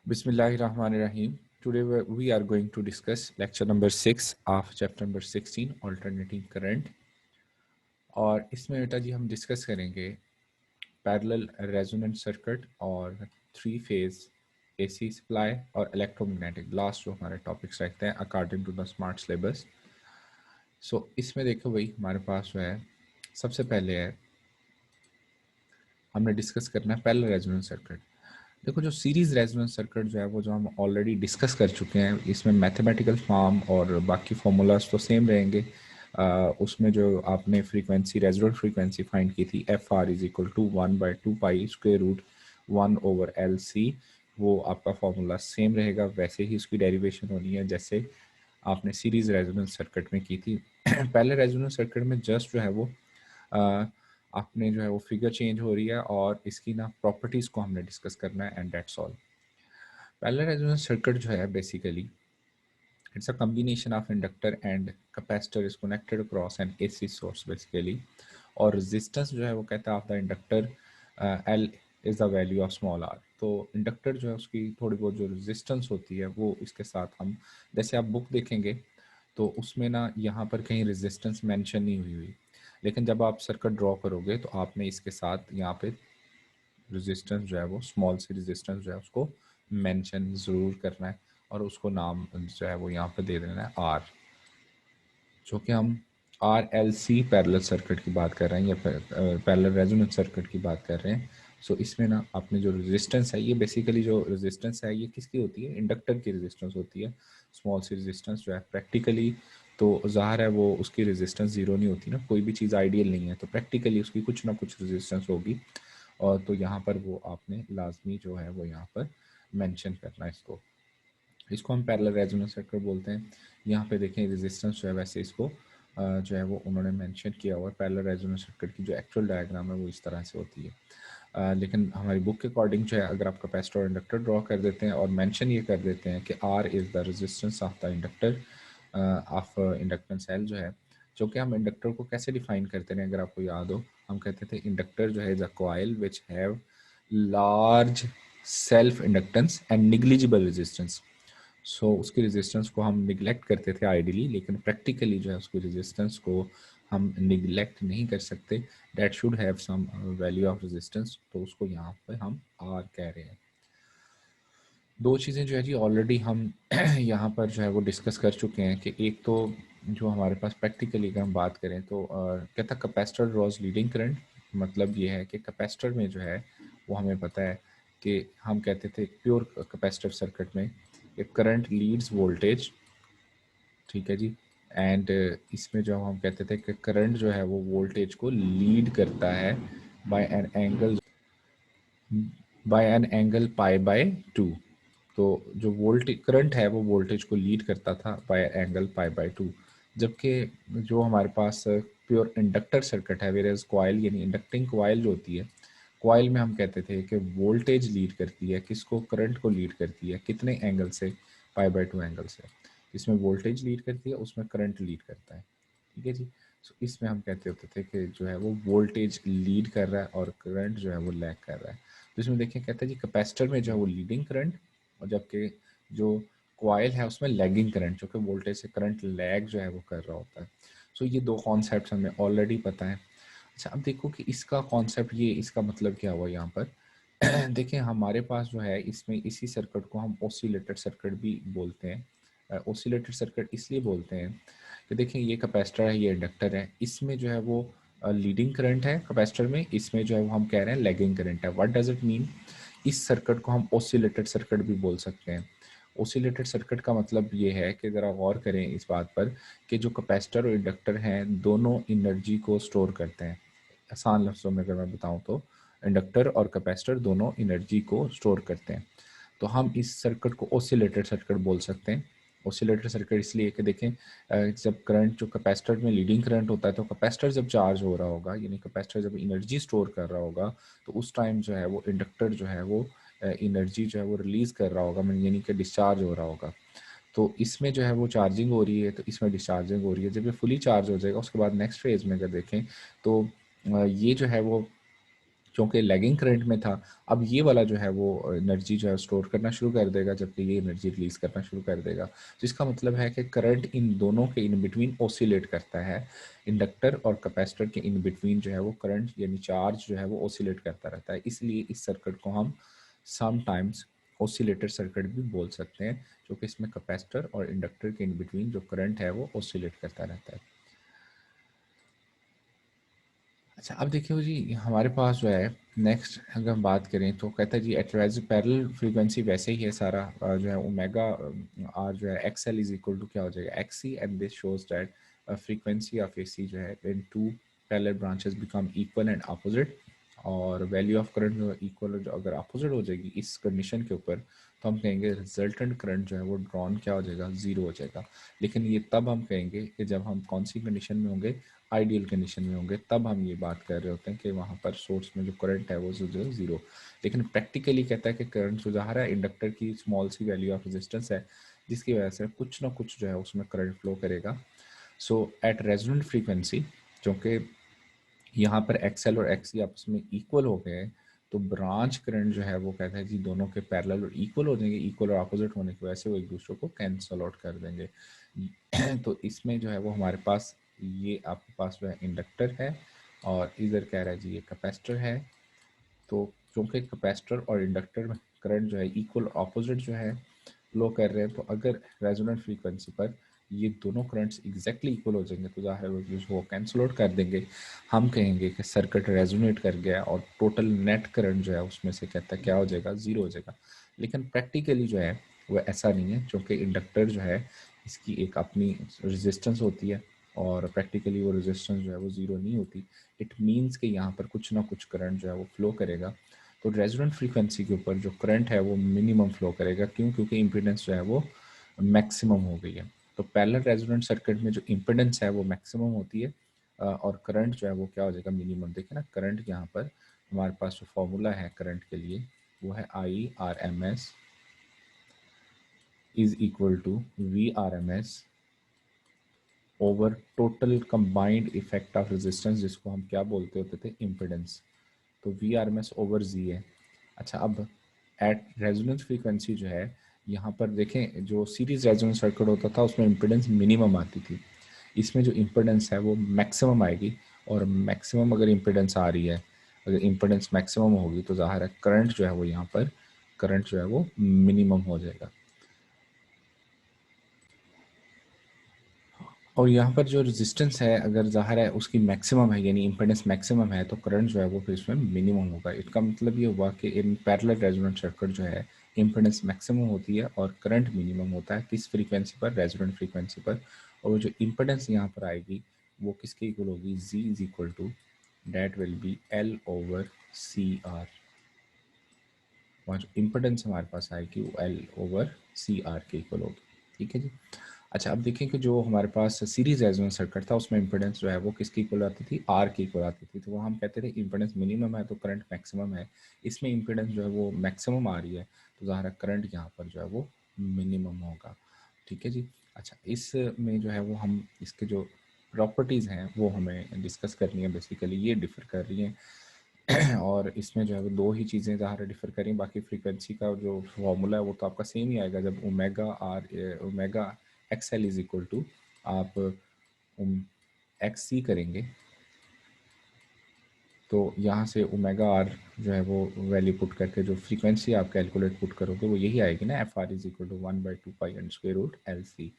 Bismillahirrahmanirrahim. Today we are going to discuss lecture number 6 of chapter number 16 alternating current. और इसमें बेटा जी हम discuss करेंगे पैरेलल रेजोनेंट सर्किट और 3 फेज एसी सप्लाई और इलेक्ट्रोमैग्नेटिक लास्ट जो हमारे टॉपिक्स रहते हैं according to the smart syllabus. So इसमें देखो भाई हमारे पास जो है सबसे पहले है हमने डिस्कस करना है पैरेलल रेजोनेंट सर्किट। देखो जो सीरीज रेजोनेंस सर्किट जो है वो जो हम ऑलरेडी डिस्कस कर चुके हैं, इसमें मैथमेटिकल फॉर्म और बाकी फार्मूलाज तो सेम रहेंगे। उसमें जो आपने फ्रीक्वेंसी रेजोनेंट फ्रीक्वेंसी फाइंड की थी FR is equal to 1/2π√1/LC, वो आपका फार्मूला सेम रहेगा। वैसे ही उसकी डेरिवेशन होनी है जैसे आपने सीरीज रेजोनेंस सर्किट में की थी। पहले रेजोनेंस सर्किट में जस्ट जो है वो आपने जो है वो फिगर चेंज हो रही है और इसकी ना प्रॉपर्टीज़ को हमने डिस्कस करना है and that's all. Parallel resonance circuit जो है basically it's a combination of inductor and capacitor is connected across an AC source basically. और रेजिस्टेंस जो है वो कहता है of the inductor L is the value of small R. तो inductor जो है उसकी थोड़ी बहुत जो रेजिस्टेंस होती है वो इसके साथ हम जैसे आप बुक देखेंगे तो उसमें ना यहाँ पर कहीं रेजिस्टेंस मेंशन नहीं हुई हुई, लेकिन जब आप सर्किट ड्रॉ करोगे तो आपने इसके साथ यहाँ पे रेजिस्टेंस जो है वो स्मॉल सी रेजिस्टेंस जो है उसको मेंशन ज़रूर करना है और उसको नाम जो है वो यहाँ पे दे देना है आर, जो कि हम RLC पैरेलल सर्किट की बात कर रहे हैं या पैरेलल रेजोनेंस सर्किट की बात कर रहे हैं। सो इसमें ना आपने जो रेजिस्टेंस है, ये बेसिकली जो रेजिस्टेंस है ये किसकी होती है, इंडक्टर की रेजिस्टेंस होती है। स्मॉल सी रेजिस्टेंस जो है प्रैक्टिकली तो ज़ाहिर है वो उसकी रेजिस्टेंस ज़ीरो नहीं होती ना, कोई भी चीज़ आइडियल नहीं है, तो प्रैक्टिकली उसकी कुछ ना कुछ रेजिस्टेंस होगी। और तो यहाँ पर वो आपने लाजमी जो है वो यहाँ पर मेंशन करना है इसको। इसको हम पैरेलल रेजोनेंस सर्किट बोलते हैं। यहाँ पे देखें रेजिस्टेंस जो है वैसे इसको जो है वो उन्होंने मेंशन किया हुआ है। पैरेलल रेजोनेंस सर्किट की जो एक्चुअल डायग्राम है वो इस तरह से होती है। लेकिन हमारी बुक के अकॉर्डिंग जो है अगर आप कैपेसिटर और इंडक्टर ड्रॉ कर देते हैं और मेंशन ये कर देते हैं कि R is the resistance of the inductor of inductance L जो है, जो कि हम इंडक्टर को कैसे डिफाइन करते हैं अगर आपको याद हो, हम कहते थे इंडक्टर जो है is a coil which have large self inductance and negligible resistance. So उसकी रेजिस्टेंस को हम निगलेक्ट करते थे आइडियली, लेकिन प्रैक्टिकली जो है उसकी रेजिस्टेंस को हम निगलेक्ट नहीं कर सकते। That should have some value of resistance, तो उसको यहाँ पे हम आर कह रहे हैं। दो चीज़ें जो है जी ऑलरेडी हम यहाँ पर जो है वो डिस्कस कर चुके हैं कि एक तो जो हमारे पास प्रैक्टिकली अगर हम बात करें तो कहता कैपेसिटर ड्रॉज लीडिंग करंट। मतलब ये है कि कैपेसिटर में जो है वो हमें पता है कि हम कहते थे प्योर कैपेसिटिव सर्किट में करंट लीड्स वोल्टेज, ठीक है जी। एंड इसमें जो हम कहते थे कि करंट जो है वो वोल्टेज को लीड करता है बाय एन एंगल π/2। तो जो वोल्टेज करंट है वो वोल्टेज को लीड करता था बाय एंगल π/2, जबकि जो हमारे पास प्योर इंडक्टर सर्किट है वेयर एज कॉइल यानी इंडक्टिंग कॉइल जो होती है, कॉइल में हम कहते थे कि वोल्टेज लीड करती है किसको, करंट को लीड करती है कितने एंगल से, π/2 एंगल से। इसमें वोल्टेज लीड करती है, उसमें करंट लीड करता है, ठीक है जी। सो इसमें हम कहते होते थे कि जो है वो वोल्टेज लीड कर रहा है और करंट जो है वो लैग कर रहा है। तो इसमें देखिए कहते हैं जी कैपेसिटर में जो है वो लीडिंग करंट और जबकि जो कॉइल है उसमें लैगिंग करंट, जो कि वोल्टेज से करंट लैग जो है वो कर रहा होता है। सो ये दो कॉन्सेप्ट हमें ऑलरेडी पता है। अच्छा अब देखो कि इसका कॉन्सेप्ट ये इसका मतलब क्या हुआ यहाँ पर। देखिए हमारे पास जो है इसमें इसी सर्किट को हम ओसिलेटेड सर्किट भी बोलते हैं। ओसिलेटेड सर्किट इसलिए बोलते हैं कि देखिए ये कैपेसिटर है, ये इंडक्टर है, इसमें जो है वो लीडिंग करंट है कैपेसिटर में, इसमें जो है वो हम कह रहे हैं लैगिंग करंट है। व्हाट डज इट मीन, इस सर्किट को हम ओसिलेटेड सर्किट भी बोल सकते हैं। ओसिलेटेड सर्किट का मतलब ये है कि ज़रा गौर करें इस बात पर कि जो कैपेसिटर और इंडक्टर हैं दोनों एनर्जी को स्टोर करते हैं। आसान लफ्ज़ों में अगर मैं बताऊं तो इंडक्टर और कैपेसिटर दोनों एनर्जी को स्टोर करते हैं। तो हम इस सर्किट को ओसिलेटेड सर्किट बोल सकते हैं। ओसिलेटेड सर्किट इसलिए कि देखें जब करंट जो कैपेसिटर में लीडिंग करंट होता है तो कैपेसिटर जब चार्ज हो रहा होगा यानी कैपेसिटर जब एनर्जी स्टोर कर रहा होगा तो उस टाइम जो है वो इंडक्टर जो है वो एनर्जी जो है वो रिलीज़ कर रहा होगा, यानी कि डिस्चार्ज हो रहा होगा। तो इसमें जो है वो चार्जिंग हो रही है तो इसमें डिस्चार्जिंग हो रही है। जब ये फुली चार्ज हो जाएगा उसके बाद नेक्स्ट फेज में अगर देखें तो ये जो है वो क्योंकि लैगिंग करंट में था, अब ये वाला जो है वो एनर्जी जो है स्टोर करना शुरू कर देगा, जबकि ये एनर्जी रिलीज करना शुरू कर देगा। तो इसका मतलब है कि करंट इन दोनों के इन बिटवीन ओसिलेट करता है। इंडक्टर और कैपेसिटर के इन बिटवीन जो है वो करंट यानी चार्ज जो है वो ओसिलेट करता रहता है। इसलिए इस सर्किट को हम समटाइम्स ओसिलेटर सर्किट भी बोल सकते हैं, क्योंकि इसमें कैपेसिटर और इंडक्टर के इन बिटवीन जो करंट है वो ओसिलेट करता रहता है। अच्छा, अब देखिए जी हमारे पास जो है नेक्स्ट अगर हम बात करें तो कहता है जी एट पैरेलल फ्रीक्वेंसी वैसे ही है सारा जो है ओमेगा आर जो है X L is equal to क्या हो जाएगा X C, and this shows that frequency of A C जो है in two parallel branches become equal and opposite, और वैल्यू ऑफ करंट जो इक्वल जो अगर अपोजिट हो जाएगी इस कंडीशन के ऊपर, तो हम कहेंगे रिजल्टेंट करंट जो है वो ड्रॉन क्या हो जाएगा, जीरो हो जाएगा। लेकिन ये तब हम कहेंगे कि जब हम कौन सी कंडीशन में होंगे, आइडियल कंडीशन में होंगे, तब हम ये बात कर रहे होते हैं कि वहाँ पर सोर्स में जो करंट है वो जो है ज़ीरो। लेकिन प्रैक्टिकली कहता है कि करंट जो जा रहा है इंडक्टर की small C value of resistance है, जिसकी वजह से कुछ ना कुछ जो है उसमें करंट फ्लो करेगा। सो एट रेजोनेंट फ्रीक्वेंसी, क्योंकि यहाँ पर एक्सएल और एक्सी आपस में इक्वल हो गए हैं, तो ब्रांच करंट जो है वो कहता है जी दोनों के पैरेलल और इक्वल हो जाएंगे, इक्वल और अपोजिट होने की वजह से वो एक दूसरे को कैंसल आउट कर देंगे। तो इसमें जो है वो हमारे पास ये आपके पास जो है इंडक्टर है, और इधर कह रहा है जी ये कैपेसिटर है। तो क्योंकि कैपेसिटर और इंडक्टर में करंट जो है इक्वल अपोजिट जो है फ्लो कर रहे हैं, तो अगर रेजोनेंट फ्रीक्वेंसी पर ये दोनों करंट्स एग्जैक्टली इक्वल हो जाएंगे तो ज़ाहिर है वो कैंसिल आउट कर देंगे। हम कहेंगे कि सर्किट रेजोनेट कर गया और टोटल नेट करंट जो है उसमें से कहता है क्या हो जाएगा, ज़ीरो हो जाएगा। लेकिन प्रैक्टिकली जो है वो ऐसा नहीं है, क्योंकि इंडक्टर जो है इसकी एक अपनी रेजिस्टेंस होती है, और प्रैक्टिकली वो रेजिस्टेंस जो है वो ज़ीरो नहीं होती। इट मीन्स कि यहाँ पर कुछ ना कुछ करंट जो है वो फ्लो करेगा। तो रेजोनेंट फ्रीक्वेंसी के ऊपर जो करंट है वो मिनिमम फ्लो करेगा। क्यों? क्योंकि इम्पीडेंस जो है वो मैक्सिमम हो गई है। तो पैरेलल रेजोनेंट सर्किट में जो इम्पीडेंस है वो मैक्सिमम होती है, और करंट जो है वो क्या हो जाएगा, मिनिमम। देखिए ना, करंट यहाँ पर हमारे पास जो फॉर्मूला है करंट के लिए वो है I R M S is equal to V R M S over total combined effect of resistance, जिसको हम क्या बोलते होते थे, इम्पिडेंस। तो V R M S over Z है। अच्छा, अब एट रेजोनेंस फ्रीक्वेंसी जो है यहाँ पर देखें, जो सीरीज रेजोनेंस सर्किट होता था उसमें इम्पिडेंस मिनिमम आती थी, इसमें जो इम्पिडेंस है वो मैक्सिमम आएगी। और मैक्सिमम अगर इम्पिडेंस आ रही है, अगर इम्पिडेंस मैक्सिमम होगी तो ज़ाहिर है करंट जो है वो यहाँ पर करंट जो है वो मिनिमम हो जाएगा। और यहाँ पर जो रेजिस्टेंस है अगर ज़ाहिर है उसकी मैक्सिमम है, यानी इम्पीडेंस मैक्सिमम है, तो करंट जो है वो फिर इसमें मिनिमम होगा। इसका मतलब ये हुआ कि इन पैरेलल रेजोनेंट सर्किट जो है इम्पीडेंस मैक्सिमम होती है और करंट मिनिमम होता है। किस फ्रीक्वेंसी पर? रेजोनेंट फ्रीक्वेंसी पर। और जो इम्पीडेंस यहाँ पर आएगी वो किसके इक्वल होगी? Z is equal to that will be L over C R. वहाँ जो इम्पीडेंस हमारे पास आएगी वो एल ओवर सी आर के इक्वल होगी। ठीक है जी। अच्छा, अब देखें कि जो हमारे पास सीरीज रेजोनेंस सर्किट था उसमें इम्पीडेंस जो है वो किसकी इक्वल आती थी? आर की इक्वल आती थी। तो वो हम कहते थे इम्पीडेंस मिनिमम है तो करंट मैक्सिमम है। इसमें इम्पीडेंस जो है वो मैक्सिमम आ रही है, तो ज़ाहिर करंट यहाँ पर जो है वो मिनिमम होगा। ठीक है जी। अच्छा, इसमें जो है वो हम इसके जो प्रॉपर्टीज़ हैं वो हमें डिस्कस करनी है। बेसिकली ये डिफ़र कर रही हैं और इसमें जो है वो दो ही चीज़ें ज़ाहिर डिफ़र करें, बाकी फ्रीक्वेंसी का जो फार्मूला है वो तो आपका सेम ही आएगा। जब omega X L is equal to आप एक्स सी करेंगे, तो यहाँ से ओमेगा आर जो है वो वैल्यू पुट करके जो फ्रीक्वेंसी आप कैलकुलेट पुट करोगे वो यही आएगी ना, F R is equal to 1/2 pi and square root L C.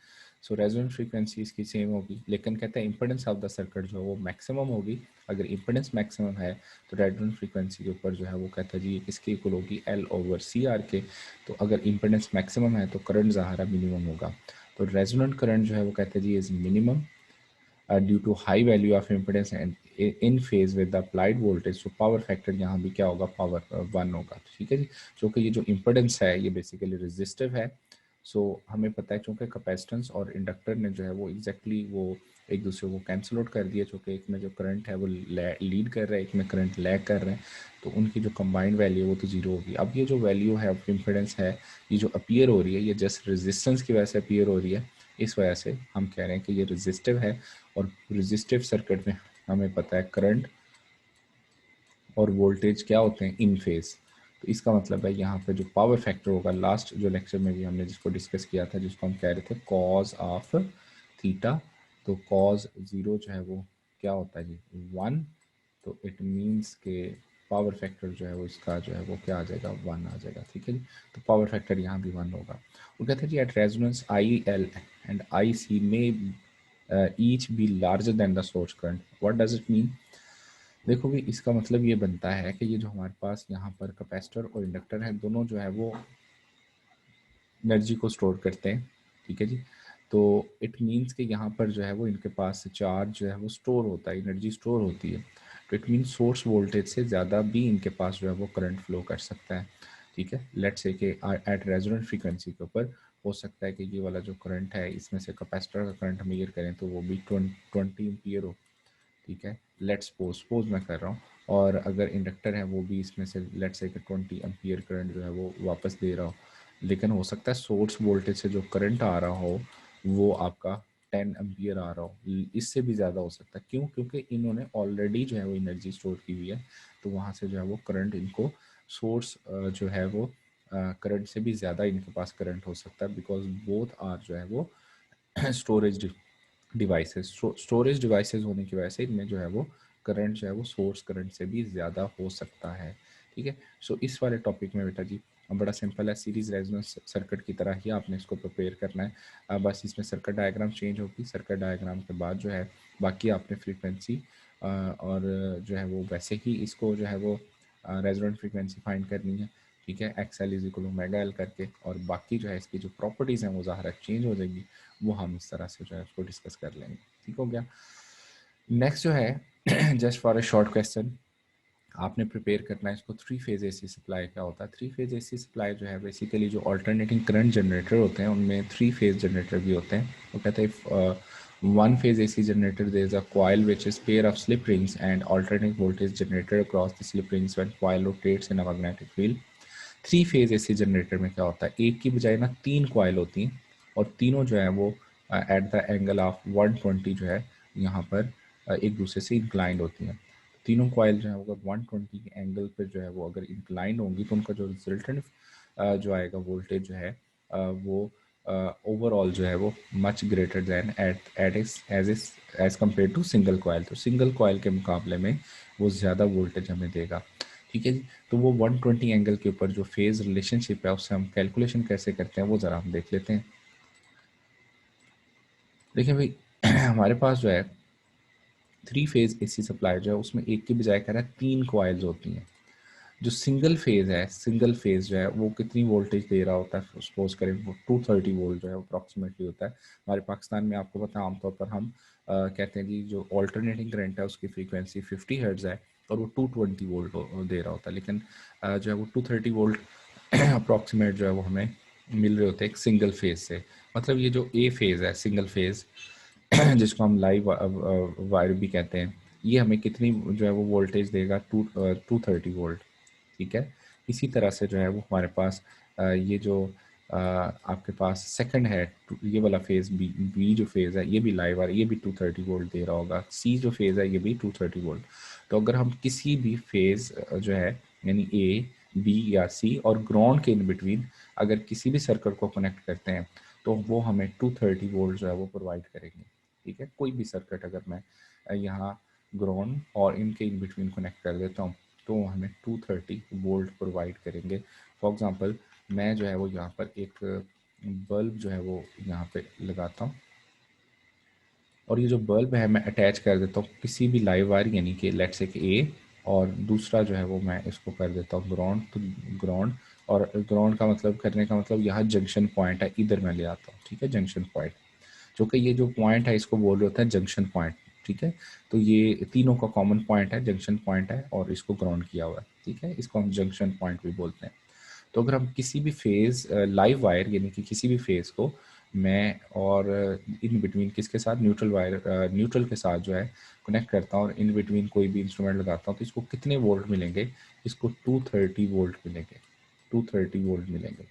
So resonant frequency इसकी सेम होगी, लेकिन कहते हैं इंपेडेंस ऑफ द सर्किट जो है वो मैक्सिमम होगी। अगर इंपेडेंस मैक्सिमम है तो रेजोनेंट फ्रीक्वेंसी के ऊपर जो है वो कहता है जी किसके इक्वल होगी? एल ओवर सी आर के। तो अगर इंपेडेंस मैक्सिमम है तो करंट ज़ाहिर मिनिमम होगा। तो रेजोनेंट करंट जो है वो कहते हैं Z is minimum due to high value of impedance and in phase with the applied voltage। तो पावर फैक्टर यहाँ भी क्या होगा? पावर 1 होगा। ठीक है जी। क्योंकि ये जो इम्पिडेंस है ये बेसिकली रेजिस्टिव है। सो हमें पता है क्योंकि कैपेसिटेंस और इंडक्टर ने जो है वो एग्जैक्टली वो एक दूसरे को कैंसिल आउट कर दिया, क्योंकि एक में जो करंट है वो लीड कर रहा है, एक में करंट लैग कर रहे हैं, तो उनकी जो कंबाइंड वैल्यू है वो तो जीरो होगी। अब ये जो वैल्यू है ऑफ इम्पिडेंस है, ये जो अपीयर हो रही है ये जस्ट रेजिस्टेंस की वजह से अपीयर हो रही है। इस वजह से हम कह रहे हैं कि ये रेजिस्टिव है। और रेजिस्टिव सर्किट में हमें पता है करंट और वोल्टेज क्या होते हैं, इन फेज। तो इसका मतलब है यहाँ पे जो पावर फैक्टर होगा, लास्ट जो लेक्चर में भी हमने जिसको डिस्कस किया था, जिसको हम कह रहे थे कॉज ऑफ थीटा, तो कॉज 0 जो है वो क्या होता है जी, 1। तो इट मीन्स के पावर फैक्टर जो है वो इसका जो है वो क्या आ जाएगा, 1 आ जाएगा। ठीक है जी, तो पावर फैक्टर यहाँ भी 1 होगा। वो कहते हैं जी at resonance I L and I C में each be larger than the source current. What does it mean? देखो भी इसका मतलब ये बनता है कि ये जो हमारे पास यहाँ पर कैपेसिटर और इंडक्टर है, दोनों जो है वो एनर्जी को स्टोर करते हैं। ठीक है जी, तो इट मीन्स कि यहाँ पर जो है वो इनके पास चार्ज जो है वो स्टोर होता है, एनर्जी स्टोर होती है। तो इट मीन्स सोर्स वोल्टेज से ज़्यादा भी इनके पास जो है वो करंट फ्लो कर सकता है। ठीक है, लेट्स से कि एट रेजोनेंट फ्रीक्वेंसी के ऊपर हो सकता है कि ये वाला जो करंट है, इसमें से कैपेसिटर का करंट मेजर करें तो वो भी 20 एम्पियर हो। ठीक है, लेट्स सपोज मैं कर रहा हूँ, और अगर इंडक्टर है वो भी इसमें से लेट्स से कि 20 एम्पियर करंट जो है वो वापस दे रहा हो, लेकिन हो सकता है सोर्स वोल्टेज से जो करंट आ रहा हो वो आपका 10 एम्पियर आ रहा हो, इससे भी ज़्यादा हो सकता है। क्यों? क्योंकि इन्होंने ऑलरेडी जो है वो एनर्जी स्टोर की हुई है, तो वहाँ से जो है वो करंट इनको सोर्स जो है वो करंट से भी ज़्यादा इनके पास करंट हो सकता है, बिकॉज बोथ आर जो है वो स्टोरेज डिवाइसेस। स्टोरेज डिवाइसेस होने की वजह से इनमें जो है वो करंट जो है वो सोर्स करंट से भी ज़्यादा हो सकता है। ठीक है, सो इस वाले टॉपिक में बेटा जी बड़ा सिंपल है, सीरीज रेजोनेंस सर्किट की तरह ही आपने इसको प्रिपेयर करना है। बस इसमें सर्किट डायग्राम चेंज होगी, सर्किट डायग्राम के बाद जो है बाकी आपने फ्रीक्वेंसी और जो है वो वैसे ही इसको जो है वो रेजोनेंट फ्रीक्वेंसी फाइंड करनी है। ठीक है, XL is equal to mega L करके, और बाकी जो है इसकी जो प्रॉपर्टीज़ हैं वो ज़ाहिर चेंज हो जाएगी, वो हम इस तरह से जो है उसको डिस्कस कर लेंगे। ठीक हो गया। नेक्स्ट जो है just for a short question, आपने प्रिपेयर करना है इसको, थ्री फेज एसी सप्लाई क्या होता है। थ्री फेज एसी सप्लाई जो है बेसिकली जो अल्टरनेटिंग करंट जनरेटर होते हैं उनमें थ्री फेज जनरेटर भी होते हैं। वो कहते हैं one phase AC generator, there is a coil which is pair of slip rings and alternating voltage generated across the slip rings when coil rotates in a magnetic field। Three phase AC generator में क्या होता है, एक की बजाय ना तीन coil होती हैं, और तीनों जो है वो एट द एंगल ऑफ 120 जो है यहाँ पर एक दूसरे से इंक्लाइंड होती हैं। तीनों कॉयल जो है वो अगर 120 के एंगल पर जो है वो अगर इंक्लाइंड होंगी तो उनका जो रिजल्टेंट जो आएगा वोल्टेज जो है वो ओवरऑल जो है वो much greater than it as compared to single coil. तो सिंगल कॉयल के मुकाबले में वो ज़्यादा वोल्टेज हमें देगा। ठीक है जी, तो वो 120 एंगल के ऊपर जो फेज रिलेशनशिप है उससे हम कैलकुलेशन कैसे करते हैं वो ज़रा हम देख लेते हैं। देखिए भाई हमारे पास जो है थ्री फेज एसी सप्लाई जो है उसमें एक की बजाय कह रहा है तीन कॉइल्स होती हैं। जो सिंगल फेज है, सिंगल फेज जो है वो कितनी वोल्टेज दे रहा होता है, सपोज करें वो 230 वोल्ट जो है अप्रॉक्सीमेटली होता है। हमारे पाकिस्तान में आपको पता है आमतौर पर हम कहते हैं जी जो ऑल्टरनेटिंग करंट है उसकी फ्रीक्वेंसी 50 हर्ट्ज है और वो 220 वोल्ट दे रहा होता है, लेकिन जो है वो 230 वोल्ट अप्रॉक्सीमेट जो है वो हमें मिल रहे होते हैं एक सिंगल फेज से। मतलब ये जो ए फेज है, सिंगल फेज जिसको हम लाइव वायर भी कहते हैं, ये हमें कितनी जो है वो वोल्टेज देगा, 230 वोल्ट। ठीक है, इसी तरह से जो है वो हमारे पास ये जो आपके पास सेकंड है, ये वाला फेज बी जो फेज है ये भी लाइव आ रहा है, ये भी 230 वोल्ट दे रहा होगा। सी जो फेज है ये भी 230 वोल्ट। तो अगर हम किसी भी फेज जो है यानी ए बी या सी और ग्राउंड के इन बिटवीन अगर किसी भी सर्किट को कनेक्ट करते हैं तो वो हमें 230 वोल्ट जो है वो प्रोवाइड करेंगे। ठीक है, कोई भी सर्किट अगर मैं यहाँ ग्राउंड और इनके इन बिटवीन कनेक्ट कर देता हूँ तो हमें 230 वोल्ट प्रोवाइड करेंगे। फॉर एग्ज़ाम्पल मैं जो है वो यहाँ पर एक बल्ब जो है वो यहाँ पे लगाता हूँ, और ये जो बल्ब है मैं अटैच कर देता हूँ किसी भी लाइव वायर यानी कि लेट्स से कि ए, और दूसरा जो है वो मैं इसको कर देता हूँ ग्राउंड। तो ग्राउंड, और ग्राउंड का मतलब करने का मतलब यहाँ जंक्शन पॉइंट है, इधर मैं ले आता हूँ। ठीक है, जंक्शन पॉइंट, जो कि ये जो पॉइंट है इसको बोल रहे होते हैं जंक्शन पॉइंट। ठीक है, तो ये तीनों का कॉमन पॉइंट है, जंक्शन पॉइंट है, और इसको ग्राउंड किया हुआ है। ठीक है, इसको हम जंक्शन पॉइंट भी बोलते हैं। तो अगर हम किसी भी फेज़ लाइव वायर यानी कि किसी भी फेज़ को मैं और इन बिटवीन किसके साथ, न्यूट्रल वायर न्यूट्रल के साथ जो है कनेक्ट करता हूँ और इन बिटवीन कोई भी इंस्ट्रूमेंट लगाता हूँ तो इसको कितने वोल्ट मिलेंगे, इसको 230 वोल्ट मिलेंगे, 230 वोल्ट मिलेंगे।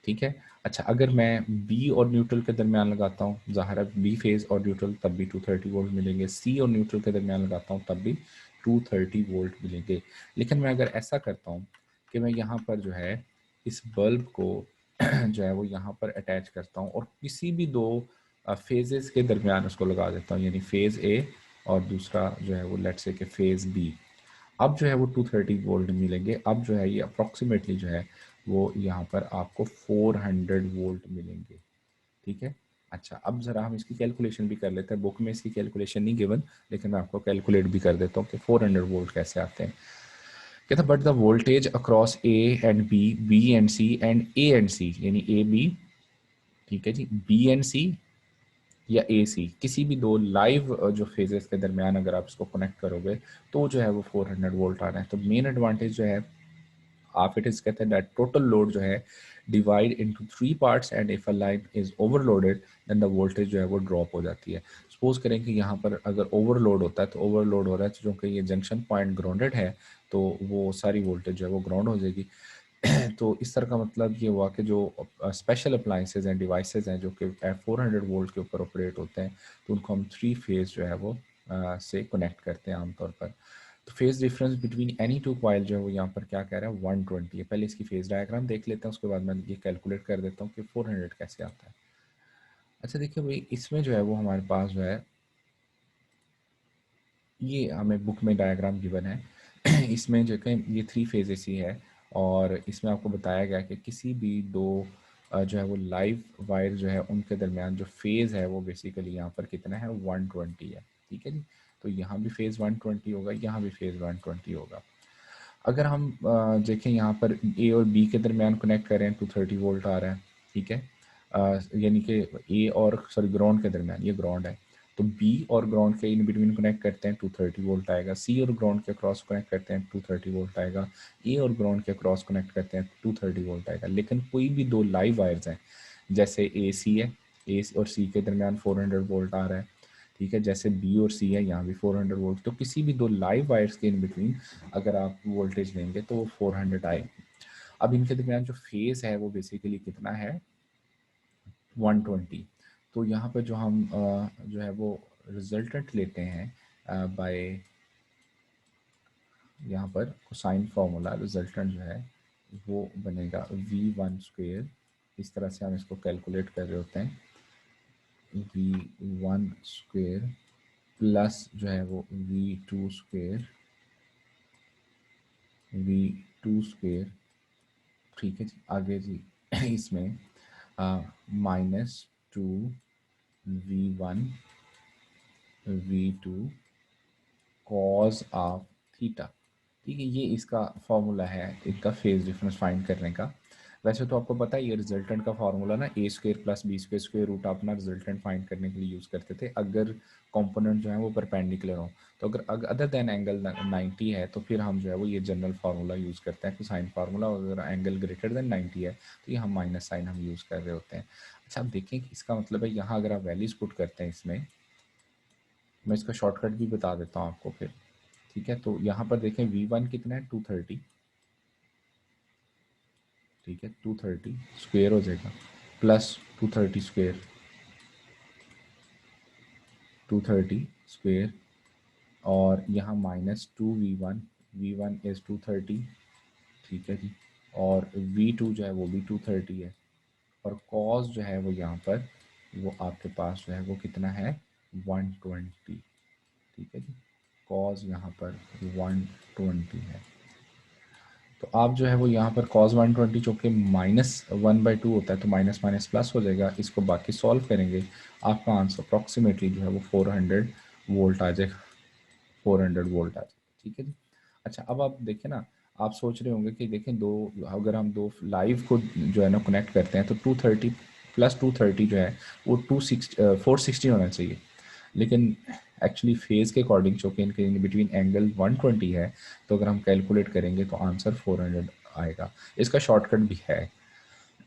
ठीक है, अच्छा अगर मैं बी और न्यूट्रल के दरमियान लगाता हूँ, ज़ाहिर है बी फेज़ और न्यूट्रल, तब भी 230 वोल्ट मिलेंगे। सी और न्यूट्रल के दरमियान लगाता हूँ तब भी 230 वोल्ट मिलेंगे। लेकिन मैं अगर ऐसा करता हूँ कि मैं यहाँ पर जो है इस बल्ब को जो है वो यहाँ पर अटैच करता हूँ और किसी भी दो फेजेस के दरमियान उसको लगा देता हूँ, यानी फेज़ ए और दूसरा जो है वो लेट्स से कि फेज़ बी, अब जो है वो 230 वोल्ट मिलेंगे। अब जो है ये अप्रॉक्सीमेटली जो है वो यहाँ पर आपको 400 वोल्ट मिलेंगे। ठीक है। अच्छा, अब ज़रा हम इसकी कैलकुलेशन भी कर लेते हैं। बुक में इसकी कैलकुलेशन नहीं गिवन, लेकिन मैं आपको कैलकुलेट भी कर देता हूँ कि 400 वोल्ट कैसे आते हैं। कहता but the voltage across A and B and C and A and C, यानी ए बी, ठीक है जी, बी एंड सी या ए सी, किसी भी दो लाइव जो फेजेस के दरमियान अगर आप इसको कनेक्ट करोगे तो जो है वो 400 वोल्ट आ रहा है। तो मेन एडवांटेज जो है आप इट इज कहते हैं दैट टोटल लोड जो है divide into 3 parts and if a line is overloaded then the voltage जो है वो ड्रॉप हो जाती है। सपोज करें कि यहाँ पर अगर ओवरलोड होता है तो ओवरलोड हो रहा है, क्योंकि ये जंक्शन पॉइंट ग्राउंडेड है तो वो सारी वोल्टेज जो है वो ग्राउंड हो जाएगी। तो इस तरह का मतलब ये हुआ कि जो स्पेशल अप्लाइंसेज हैं, डिवाइसेज हैं जो कि 400 वोल्ट के ऊपर ऑपरेट होते हैं, तो उनको हम 3 फेज जो है वो से कनेक्ट करते हैं आमतौर पर। तो phase difference between any two coil जो है वो यहाँ पर क्या कह रहा है 120 है। पहले इसकी फेज डायग्राम देख लेते हैं, उसके बाद मैं ये कैलकुलेट कर देता हूँ कि 400 कैसे आता है। अच्छा देखिए भाई, इसमें जो है वो हमारे पास जो है ये हमें बुक में डायग्राम गिवन है। इसमें जो कि ये 3 फेजेस ही है और इसमें आपको बताया गया कि किसी भी दो जो है वो लाइव वायर जो है उनके दरमियान जो फेज़ है वो बेसिकली यहाँ पर कितना है 120 है। ठीक है जी, तो यहाँ भी फेज़ 120 होगा, यहाँ भी फेज़ 120 होगा। अगर हम देखें यहाँ पर ए और बी के दरमियान कनेक्ट करें 230 वोल्ट आ रहा है। ठीक है, यानी कि ए और सॉरी ग्राउंड के दरमियान, ये ग्राउंड है, तो बी और ग्राउंड के इन बिटवीन कनेक्ट करते हैं 230 वोल्ट आएगा। सी और ग्राउंड के क्रॉस कनेक्ट करते हैं 230 वोल्ट आएगा। ए और ग्राउंड के क्रॉस कनेक्ट करते हैं 230 वोल्ट आएगा। लेकिन कोई भी दो लाइव वायर्स हैं, जैसे ए सी है, ए और सी के दरमियान 400 वोल्ट आ रहा है। ठीक है, जैसे बी और सी है, यहाँ भी 400 वोल्ट, तो किसी भी दो लाइव वायर्स के इन बिटवीन अगर आप वोल्टेज लेंगे तो वो 400 आएगी। अब इनके दरमियान जो फेज है वो बेसिकली कितना है 120। तो यहाँ पर जो हम जो है वो रिजल्टेंट लेते हैं बाय यहाँ पर कोसाइन फार्मूला, रिजल्टेंट जो है वो बनेगा V1 स्क्वेयर। इस तरह से हम इसको कैलकुलेट कर रहे होते हैं, V1 स्क्वेयर प्लस जो है वो V2 स्क्वेयर, V2 स्क्वेयर। ठीक है जी, आगे जी इसमें -2 V1 V2 cause of theta. ठीक है, ये इसका फॉर्मूला है इसका फेज डिफरेंस फाइंड करने का। वैसे तो आपको पता है ये रिजल्टेंट का फार्मूला ना A square plus B square square root अपना रिजल्टेंट फाइंड करने के लिए यूज़ करते थे अगर कंपोनेंट जो है वो परपेंडिकुलर हो। तो अगर अदर देन एंगल 90 है तो फिर हम जो है वो ये जनरल फार्मूला यूज़ करते हैं कोसाइन फार्मूला। अगर एंगल ग्रेटर देन 90 है तो ये हम माइनस साइन हम यूज़ कर रहे होते हैं। अच्छा, अब देखें कि इसका मतलब है यहाँ अगर आप वैल्यूज़ पुट करते हैं इसमें, मैं इसका शॉर्टकट भी बता देता हूँ आपको फिर। ठीक है, तो यहाँ पर देखें V1 कितना है 230। ठीक है, 230 स्क्वेयर हो जाएगा प्लस 230 स्क्वेयर, 230 स्क्वेयर, और यहाँ -2 V1, V1 इज़ 230। ठीक है जी, और V2 जो है वो भी 230 है, और कॉस जो है वो यहाँ पर वो आपके पास जो है वो कितना है 120। ठीक है जी, कॉस यहाँ पर 120 है। तो आप जो है वो यहाँ पर cos 120 जो कि -1/2 होता है तो माइनस माइनस प्लस हो जाएगा। इसको बाकी सॉल्व करेंगे, आपका आंसर अप्रॉक्सीमेटली जो है वो 400 वोल्ट आ जाएगा, 400 वोल्ट आ जाएगा। ठीक है जी। अच्छा, अब आप देखें ना, आप सोच रहे होंगे कि देखें दो, अगर हम दो लाइव को जो है ना कनेक्ट करते हैं तो 230 प्लस 230 जो है वो 460 होना चाहिए। लेकिन एक्चुअली फेज़ के अकॉर्डिंग चूँकि इनके इन बिटवीन एंगल 120 है, तो अगर हम कैलकुलेट करेंगे तो आंसर 400 आएगा। इसका शॉर्टकट भी है।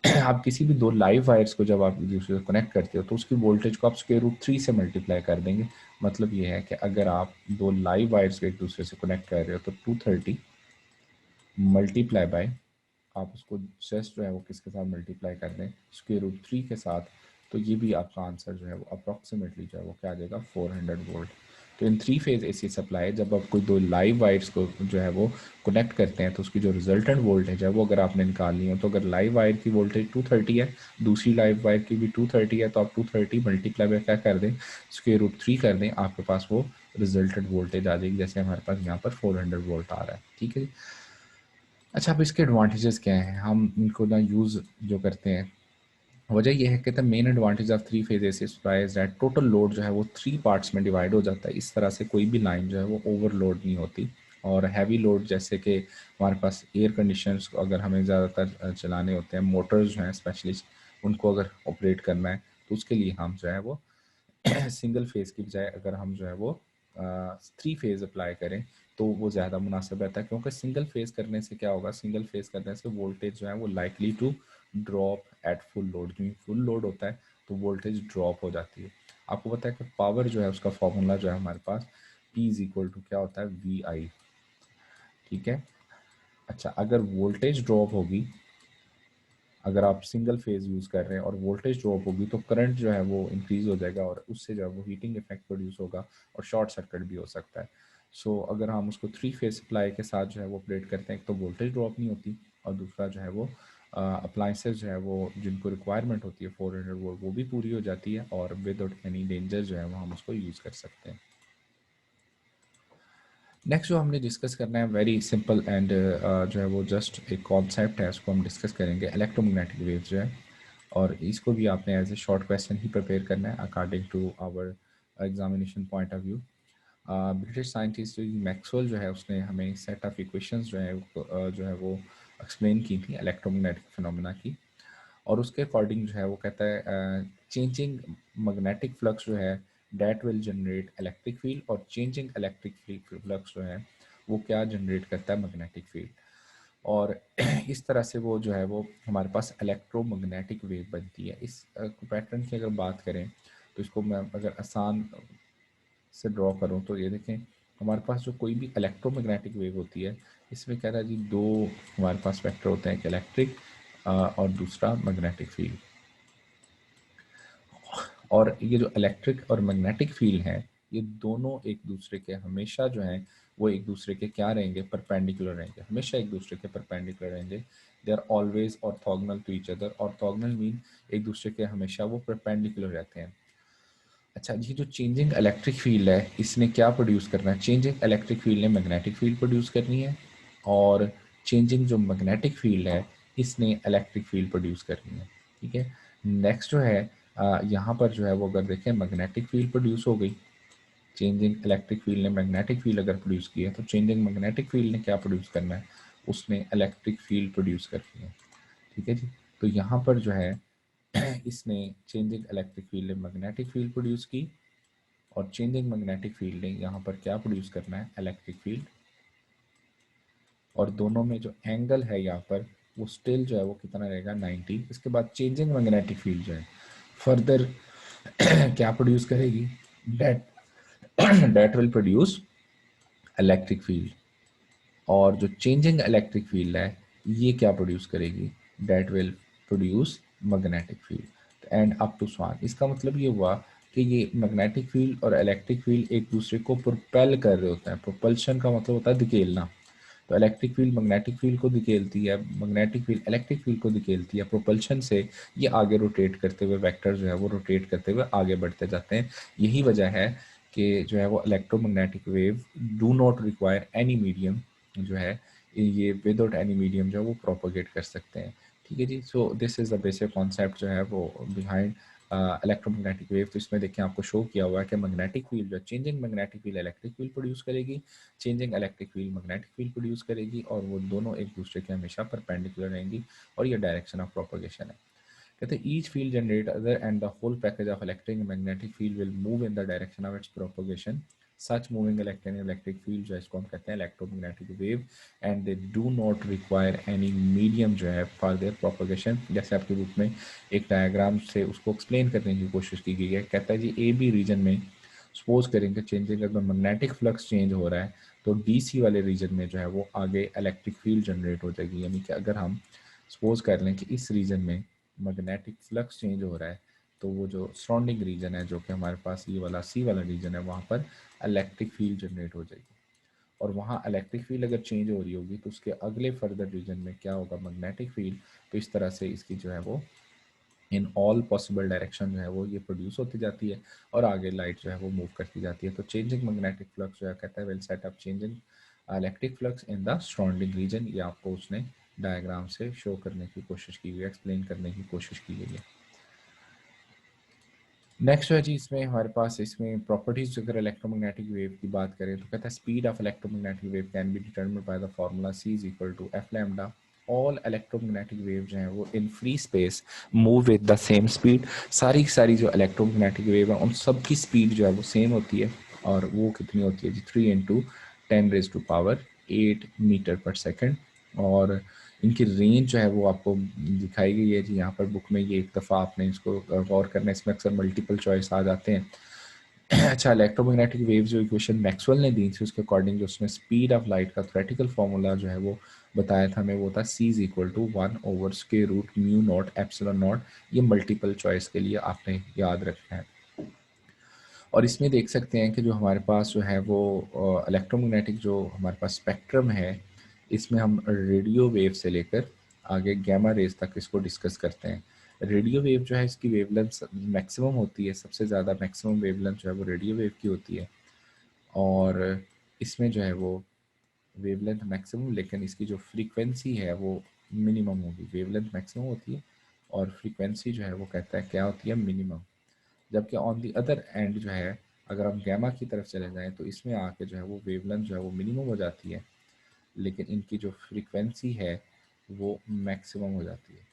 आप किसी भी दो लाइव वायर्स को जब आप एक दूसरे से कनेक्ट करते हो तो उसकी वोल्टेज को आप √3 से मल्टीप्लाई कर देंगे। मतलब ये है कि अगर आप दो लाइव वायर्स को एक दूसरे से कनेक्ट कर रहे हो तो 230 मल्टीप्लाई बाय, आप उसको जस्ट जो है वो किसके साथ मल्टीप्लाई कर दें √3 के साथ, तो ये भी आपका आंसर जो है वो अप्रॉक्सीमेटली जो है वो क्या आ जाएगा 400 वोल्ट। तो इन 3 फेज एसी सप्लाई जब आप कोई दो लाइव वायर्स को जो है वो कनेक्ट करते हैं तो उसकी जो रिजल्टेंट वोल्टेज है वो अगर आपने निकालनी हो तो अगर लाइव वायर की वोल्टेज 230 है, दूसरी लाइव वायर की भी 230 है, तो आप 230 मल्टीप्लाई बाय क्या कर दें, √3 कर दें, आपके पास वो रिजल्टेंट वोल्टेज आ जाएगी। जैसे हमारे पास यहाँ पर 400 वोल्ट आ रहा है, ठीक है। अच्छा, अब इसके एडवांटेजेस क्या हैं, हम इनको ना यूज़ जो करते हैं, वजह यह है कि the main advantage of 3 phase AC supply is that total load जो है वो 3 पार्ट्स में डिवाइड हो जाता है। इस तरह से कोई भी लाइन जो है वो ओवरलोड नहीं होती। और हैवी लोड जैसे कि हमारे पास एयर कंडीशनर्स को अगर हमें ज़्यादातर चलाने होते हैं, मोटर्स जो हैं स्पेशलिस्ट, उनको अगर ऑपरेट करना है तो उसके लिए हम जो है वो सिंगल फेज की बजाय अगर हम जो है वो 3 फेज अप्लाई करें तो वो ज़्यादा मुनासिब रहता है। क्योंकि सिंगल फेज करने से क्या होगा, सिंगल फेज करने से वोल्टेज जो है वो likely to drop at full load, क्योंकि फुल लोड होता है तो वोल्टेज ड्रॉप हो जाती है। आपको पता है कि पावर जो है उसका फॉर्मूला जो है हमारे पास P इज इक्वल टू क्या होता है, VI, ठीक है। अच्छा, अगर वोल्टेज ड्रॉप होगी, अगर आप सिंगल फेज यूज़ कर रहे हैं और वोल्टेज ड्रॉप होगी तो करंट जो है वो इंक्रीज हो जाएगा और उससे जो है वो हीटिंग इफेक्ट प्रोड्यूस होगा और शॉर्ट सर्किट भी हो सकता है। सो अगर हम उसको 3 फेज सप्लाई के साथ जो है वो ऑपरेट करते हैं तो वोल्टेज ड्रॉप नहीं होती, और दूसरा जो है वो अप्लाइंसेस जो है वो जिनको रिक्वायरमेंट होती है 400 वोल्ट वो भी पूरी हो जाती है, और विदाउट एनी डेंजर जो है वो हम उसको यूज़ कर सकते हैं। नेक्स्ट जो हमने डिस्कस करना है वेरी सिंपल एंड जो है वो जस्ट एक कॉन्सेप्ट है, उसको हम डिस्कस करेंगे, इलेक्ट्रोमैग्नेटिक वेव्स जो है, और इसको भी आपने एज ए शॉर्ट क्वेश्चन ही प्रिपेयर करना है according to our examination point of view. British scientist जो मैक्सवेल जो है उसने हमें सेट ऑफ इक्वेशंस जो है जो है वो एक्सप्लेन की थी इलेक्ट्रोमैग्नेटिक फिनोमेना की, और उसके अकॉर्डिंग जो है वो कहता है चेंजिंग मैग्नेटिक फ्लक्स जो है that will generate electric field, और चेंजिंग इलेक्ट्रिक फ्लक्स जो है वो क्या जनरेट करता है, मैग्नेटिक फील्ड। और इस तरह से वो जो है वो हमारे पास इलेक्ट्रोमैग्नेटिक वेव बनती है। इस पैटर्न की अगर बात करें तो इसको मैं अगर आसान से ड्रॉ करूँ तो ये देखें, हमारे पास जो कोई भी इलेक्ट्रोमैग्नेटिक वेव होती है इसमें कह रहा है जी दो हमारे पास वेक्टर होते हैं, एक इलेक्ट्रिक और दूसरा मैग्नेटिक फील्ड। और ये जो इलेक्ट्रिक और मैग्नेटिक फील्ड हैं ये दोनों एक दूसरे के हमेशा जो हैं वो एक दूसरे के क्या रहेंगे, परपेंडिकुलर रहेंगे, हमेशा एक दूसरे के परपेंडिकुलर रहेंगे। They are always orthogonal to each other. Orthogonal mean एक दूसरे के हमेशा वो परपेंडिकुलर रहते हैं। अच्छा जी, जो चेंजिंग इलेक्ट्रिक फील्ड है इसने क्या प्रोड्यूस करना है, चेंजिंग इलेक्ट्रिक फील्ड ने मैग्नेटिक फील्ड प्रोड्यूस करनी है, और चेंजिंग जो मैग्नेटिक फील्ड है इसने इलेक्ट्रिक फील्ड प्रोड्यूस करनी है, ठीक है। नेक्स्ट जो है यहाँ पर जो है वो अगर देखें मैग्नेटिक फील्ड प्रोड्यूस हो गई, चेंजिंग इलेक्ट्रिक फील्ड ने मैग्नेटिक फील्ड अगर प्रोड्यूस की है तो चेंजिंग मैग्नेटिक फील्ड ने क्या प्रोड्यूस करना है, उसने इलेक्ट्रिक फील्ड प्रोड्यूस करनी है, ठीक है जी। तो यहाँ पर जो है इसने चेंजिंग इलेक्ट्रिक फील्ड ने मैग्नेटिक फील्ड प्रोड्यूस की, और चेंजिंग मैग्नेटिक फील्ड ने यहाँ पर क्या प्रोड्यूस करना है, इलेक्ट्रिक फील्ड। और दोनों में जो एंगल है यहाँ पर वो स्टिल जो है वो कितना रहेगा, 90। इसके बाद चेंजिंग मैग्नेटिक फील्ड जो है फर्दर क्या प्रोड्यूस करेगी, that that will produce electric field. और जो चेंजिंग इलेक्ट्रिक फील्ड है ये क्या प्रोड्यूस करेगी, that will produce magnetic field and up to स्वान। इसका मतलब ये हुआ कि ये मैग्नेटिक फील्ड और इलेक्ट्रिक फील्ड एक दूसरे को प्रोपेल कर रहे होते हैं। प्रोपल्शन का मतलब होता है धकेलना। तो इलेक्ट्रिक फील्ड मैग्नेटिक फील्ड को धकेलती है, मैग्नेटिक फील्ड इलेक्ट्रिक फील्ड को धकेलती है। प्रोपल्शन से ये आगे रोटेट करते हुए वेक्टर जो है वो रोटेट करते हुए आगे बढ़ते जाते हैं। यही वजह है कि जो है वो electromagnetic wave do not require any medium जो है, ये विदाउट एनी मीडियम जो है वो प्रोपोगेट कर सकते हैं, ठीक है जी। So this is the basic concept जो है वो बिहाइंड इलेक्ट्रोमैग्नेटिक वेव। तो इसमें देखिए आपको शो किया हुआ है कि मैग्नेटिक फील्ड जो changing magnetic field electric field produce करेगी, changing electric field magnetic field produce करेगी, और वो दोनों एक दूसरे के हमेशा परपेंडिकुलर रहेंगी, और ये डायरेक्शन ऑफ प्रोपोगेशन है। कहते हैं each field generate other and the whole package of electric and magnetic field will move in the direction of its propagation. Such moving electric and electric field जो है इसको हम कहते हैं electromagnetic wave, and they do not require any medium जो है for their propagation. जैसे आपके बुक में एक डायग्राम से उसको एक्सप्लेन करने की कोशिश की गई है। कहता है जी ए बी रीजन में सपोज करेंगे चेंजिंग अगर मैग्नेटिक फ्लक्स चेंज हो रहा है तो डीसी वाले रीजन में जो है वो आगे इलेक्ट्रिक फील्ड जनरेट हो जाएगी। यानी कि अगर हम सपोज कर लें कि इस रीजन में मैग्नेटिक फ्लक्स चेंज हो रहा है तो वो जो सराउंडिंग रीजन है, जो कि हमारे पास ये वाला सी वाला रीजन है, वहाँ पर इलेक्ट्रिक फील्ड जनरेट हो जाएगी। और वहाँ इलेक्ट्रिक फील्ड अगर चेंज हो रही होगी तो उसके अगले फर्दर रीजन में क्या होगा, मैग्नेटिक फील्ड। तो इस तरह से इसकी जो है वो इन ऑल पॉसिबल डायरेक्शन जो है वो ये प्रोड्यूस होती जाती है और आगे लाइट जो है वो मूव करती जाती है। तो चेंजिंग मैग्नेटिक फ्लक्स जो है कहता है will set up changing electric flux in the surrounding reason. ये आपको उसने डायग्राम से शो करने की कोशिश की हुई है, एक्सप्लेन करने की कोशिश की गई है। नेक्स्ट है जी, इसमें हमारे पास इसमें प्रॉपर्टीज, अगर इलेक्ट्रोमैग्नेटिक वेव की बात करें तो कहता है speed of electromagnetic wave can be determined by the formula C is equal to F lambda. All electromagnetic wave जो है वो in free space move with the same speed. सारी सारी जो इलेक्ट्रोमैग्नेटिक वेव है उन सब की स्पीड जो है वो सेम होती है, और वो कितनी होती है जी, 3 × 10⁻⁸ मीटर पर सेकेंड। और इनकी रेंज जो है वो आपको दिखाई गई है जी यहाँ पर बुक में। ये एक दफ़ा आपने इसको गौर करना है, इसमें अक्सर मल्टीपल चॉइस आ जाते हैं। अच्छा, इलेक्ट्रोमैग्नेटिक वेव जो इक्वेशन मैक्सवेल ने दी थी उसके अकॉर्डिंग जो उसमें स्पीड ऑफ लाइट का थ्योरेटिकल फार्मूला जो है वो बताया था हमें, वो था C इज इक्वल टू 1/√μ0 ε0। ये मल्टीपल चॉइस के लिए आपने याद रखना है। और इसमें देख सकते हैं कि जो हमारे पास जो है वो इलेक्ट्रोमैग्नेटिक जो हमारे पास स्पेक्ट्रम है, इसमें हम रेडियो वेव से लेकर आगे गैमा रेज तक इसको डिस्कस करते हैं। रेडियो वेव जो है इसकी वेवलेंथ मैक्सिमम होती है, सबसे ज़्यादा मैक्सिमम वेवलेंथ जो है वो रेडियो वेव की होती है। और इसमें जो है वो वेवलेंथ मैक्सिमम, लेकिन इसकी जो फ्रीक्वेंसी है वो मिनिमम होगी। वेवलेंथ मैक्सिमम होती है और फ्रीक्वेंसी जो है वो कहता है क्या होती है, मिनिमम। जबकि ऑन दी अदर एंड जो है अगर हम गैमा की तरफ चले जाएं तो इसमें आके जो है वो वेवलेंथ जो है वो मिनिमम हो जाती है, लेकिन इनकी जो फ्रीक्वेंसी है वो मैक्सिमम हो जाती है।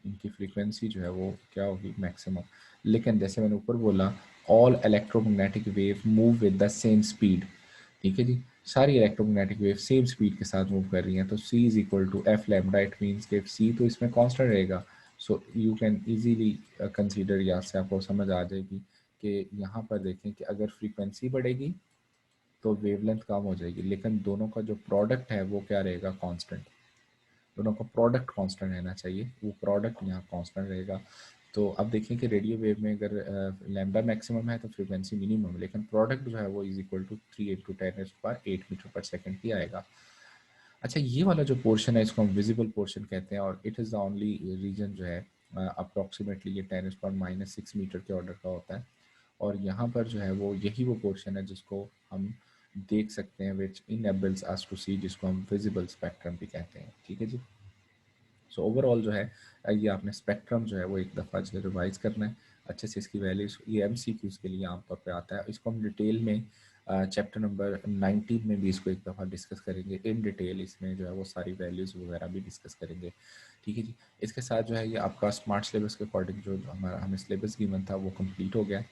इनकी फ्रीक्वेंसी जो है वो क्या होगी, मैक्सिमम। लेकिन जैसे मैंने ऊपर बोला, all electromagnetic wave move with the same speed. ठीक है जी, सारी इलेक्ट्रोमैग्नेटिक वेव सेम स्पीड के साथ मूव कर रही हैं। तो C is equal to F lambda. It means कि C तो इसमें कांस्टेंट रहेगा, so you can easily consider, यहाँ से आपको समझ आ जाएगी कि यहाँ पर देखें कि अगर फ्रीक्वेंसी बढ़ेगी तो वेवलेंथ कम हो जाएगी, लेकिन दोनों का जो प्रोडक्ट है वो क्या रहेगा, कांस्टेंट। दोनों का प्रोडक्ट कांस्टेंट रहना चाहिए, वो प्रोडक्ट यहाँ कांस्टेंट रहेगा। तो अब देखें कि रेडियो वेव में अगर लैम्डा मैक्सिमम है तो फ्रीक्वेंसी मिनिमम, लेकिन प्रोडक्ट जो है वो इज इक्वल टू 3 × 10⁸ मीटर पर सेकेंड ही आएगा। अच्छा, ये वाला जो पोर्शन है इसको हम विजिबल पोर्शन कहते हैं, और it is the only reason जो है अप्रॉक्सीमेटली ये 10⁻⁻6 मीटर के ऑर्डर का होता है। और यहाँ पर जो है वो यही वो पोर्शन है जिसको हम देख सकते हैं, विच इनेबल्स अस टू सी, जिसको हम विजिबल स्पेक्ट्रम भी कहते हैं। ठीक है जी। सो ओवरऑल जो है ये आपने स्पेक्ट्रम जो है वो एक दफ़ा जो रिवाइज करना है अच्छे से। इसकी वैल्यूज ये MCQs के लिए आमतौर पे आता है। इसको हम डिटेल में चैप्टर नंबर 19 में भी इसको एक दफ़ा डिस्कस करेंगे इन डिटेल। इसमें जो है वो सारी वैल्यूज़ वगैरह भी डिस्कस करेंगे। ठीक है जी। इसके साथ जो है ये आपका स्मार्ट सिलेबस के अकॉर्डिंग जो हमारा हमें सिलेबस गिवन था वो कंप्लीट हो गया।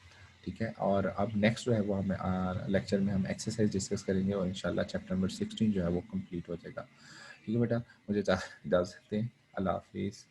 ठीक है, और अब नेक्स्ट जो है वो हमें लेक्चर में हम एक्सरसाइज डिस्कस करेंगे और इंशाल्लाह चैप्टर नंबर 16 जो है वो कंप्लीट हो जाएगा। ठीक है बेटा, मुझे इजाज़त दें। अल्लाह हाफिज़।